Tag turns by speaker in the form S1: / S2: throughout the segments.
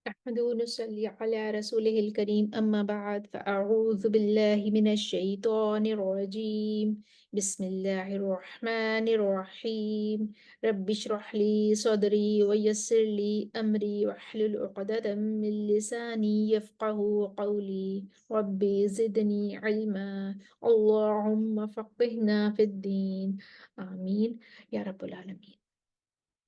S1: نحمده ونصلي على رسوله الكريم أما بعد فأعوذ بالله من الشيطان الرجيم بسم الله الرحمن الرحيم رب اشرح لي صدري ويسر لي أمري واحلل عقدة من لساني يفقه قولي ربي زدني علما اللهم فقهنا في الدين آمين يا رب العالمين۔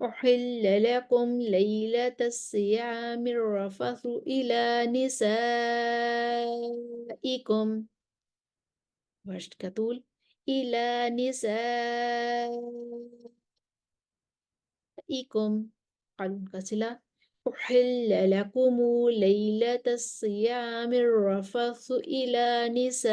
S1: أحل لكم ليلة الصيام الرفث إلى نسائكم واشتكتول إلى نسائكم قالوا كسلا أحل لكم ليلة الصيام الرفث إلى نسائكم।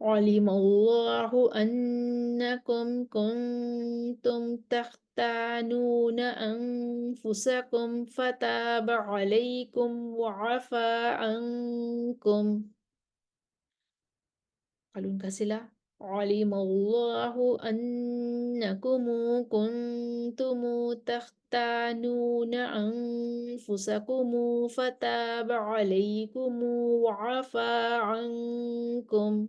S1: علم الله أنكم كنتم تختانون أنفسكم فتاب عليكم وعفى عنكم। قالوا كسلا علم الله أنكم كنتم تختانون أنفسكم فتاب عليكم وعفى عنكم।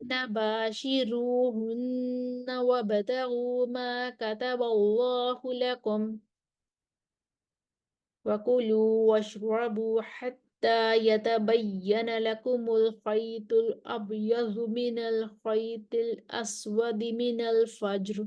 S1: نباشروهن وابتغوا ما كتب الله لكم وكلوا واشربوا حتى يتبين لكم الخيط الأبيض من الخيط الأسود من الفجر।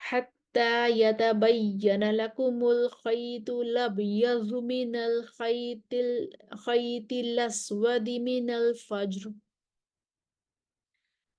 S1: حتى يتبين لكم الخيط الأبيض من الخيط الأسود من الفجر।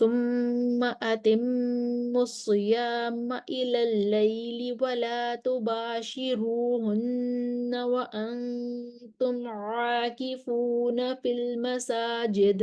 S1: ثم أتموا الصيام إلى الليل ولا تباشروهن وأنتم عاكفون في المساجد।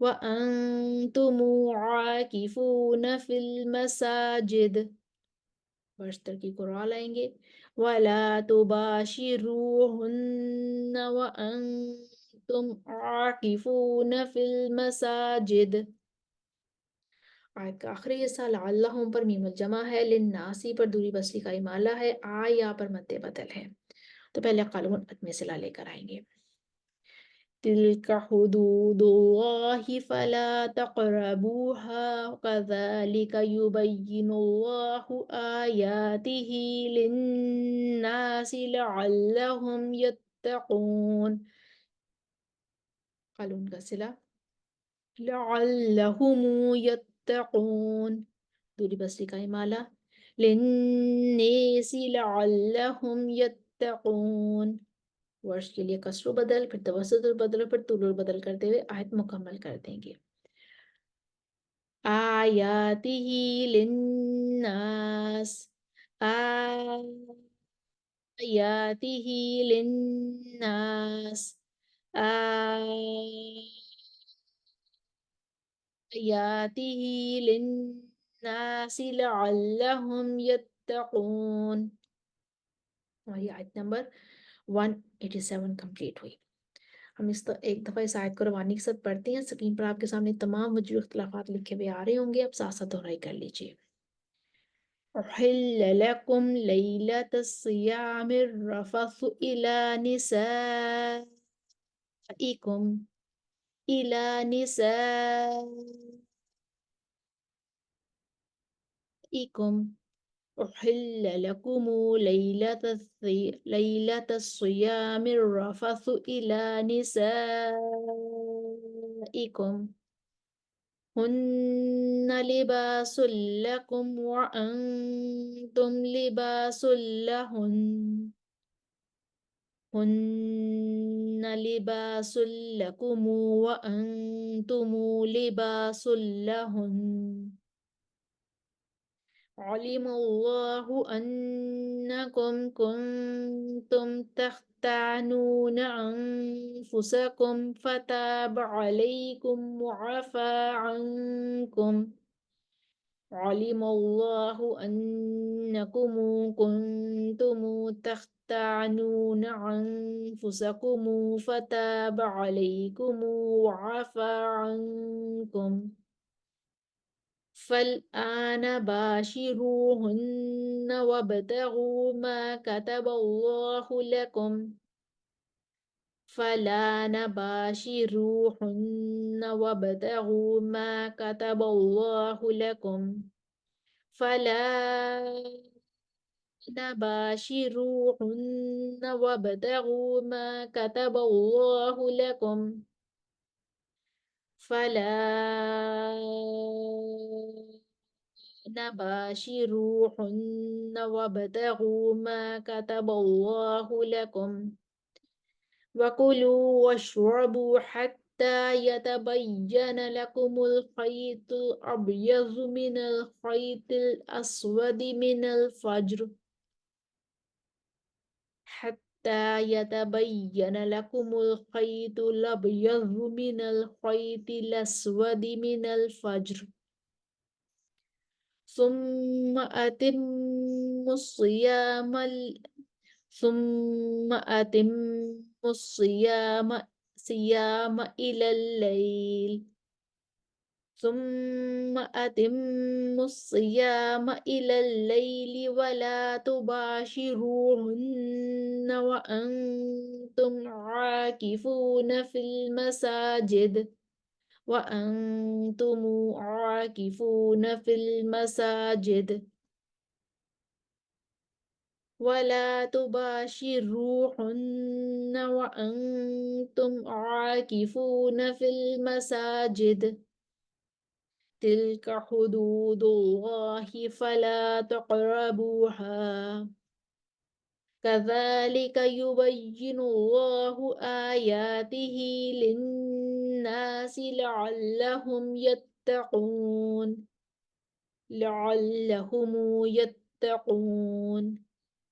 S1: وأنتم عاكفون في المساجد। ورس ترکی کو را لائیں گے. وَلَا تُبَاشِرُوهُنَّ وَأَنتُمْ عَاكِفُونَ فِي الْمَسَاجِدِ. آیت کا آخری حصہ لعلہم پر میم الجمع ہے، للناسی پر دوری بسری کا امالہ ہے، آیا پر مد بدل ہے. تو پہلے قلم میں صلہ لے کر آئیں گے. تلک حدود اللہ فلا تقربوها كذلك يبين الله آیاتہ للناس لعلهم يتقون. قلم کا صلہ لعلهم يتقون، دوری بسری کا امالہ للناس لعلهم يتقون. ورش کے لیے کسر و بدل، پھر توسط البدل، پھر طول البدل کرتے ہوئے آیت مکمل کر دیں گے. آیاتہ للناس، آیاتہ للناس، آیاتہ للناس لعلہم یتقون. اور یہ آیت نمبر 187 کمپلیٹ ہوئی. ہم ایک دفعہ اس آیت کو روانی کے ساتھ پڑھتے ہیں. اسکرین پر آپ کے سامنے تمام وجوہ اختلافات لکھے ہوئے آ رہے ہوں گے، اب ساتھ ساتھ دہرائی کر لیجیے. أحل لكم ليلة الصيام الرفث إلى نسائكم، إلى نسائكم. أحل لكم ليلة الصيام الرفث إلى نسائكم هن لباس لكم وأنتم لباس لهن، هن لباس لكم وأنتم لباس لهن. علم الله أنكم كنتم تختانون أنفسكم فتاب عليكم وعفى عنكم. علم الله أنكم كنتم تختانون أنفسكم فتاب عليكم وعفى عنكم. فالآن باشروهن وابتغوا ما كتب الله لكم. فلا باشروهن وابتغوا ما كتب الله لكم. فلا باشروهن وابتغوا ما كتب الله لكم. فلا باشروهن وابتغوا ما كتب الله لكم. وكلوا واشربوا حتى يتبين لكم الخيط الأبيض من الخيط الأسود من الفجر، حتى يتبين لكم الخيط الأبيض من الخيط الأسود من الفجر. ثم أتموا الصيام إلى الليل. ثم أتموا الصيام إلى الليل ولا تباشروهن وأنتم عاكفون في المساجد، وأنتم عاكفون في المساجد. ولا تباشروهن وأنتم عاكفون في المساجد. تلك حدود الله فلا تقربوها. كذلك يبين الله آياته للناس لعلهم يتقون. لعلهم يتقون،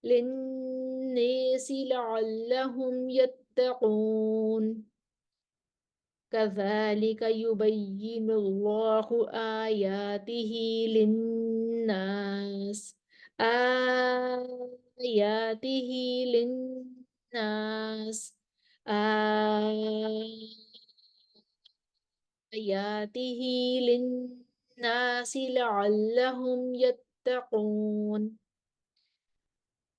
S1: للناس لعلهم يتقون. كذلك يبين الله آياته للناس. آياته للناس آياته للناس لعلهم يتقون.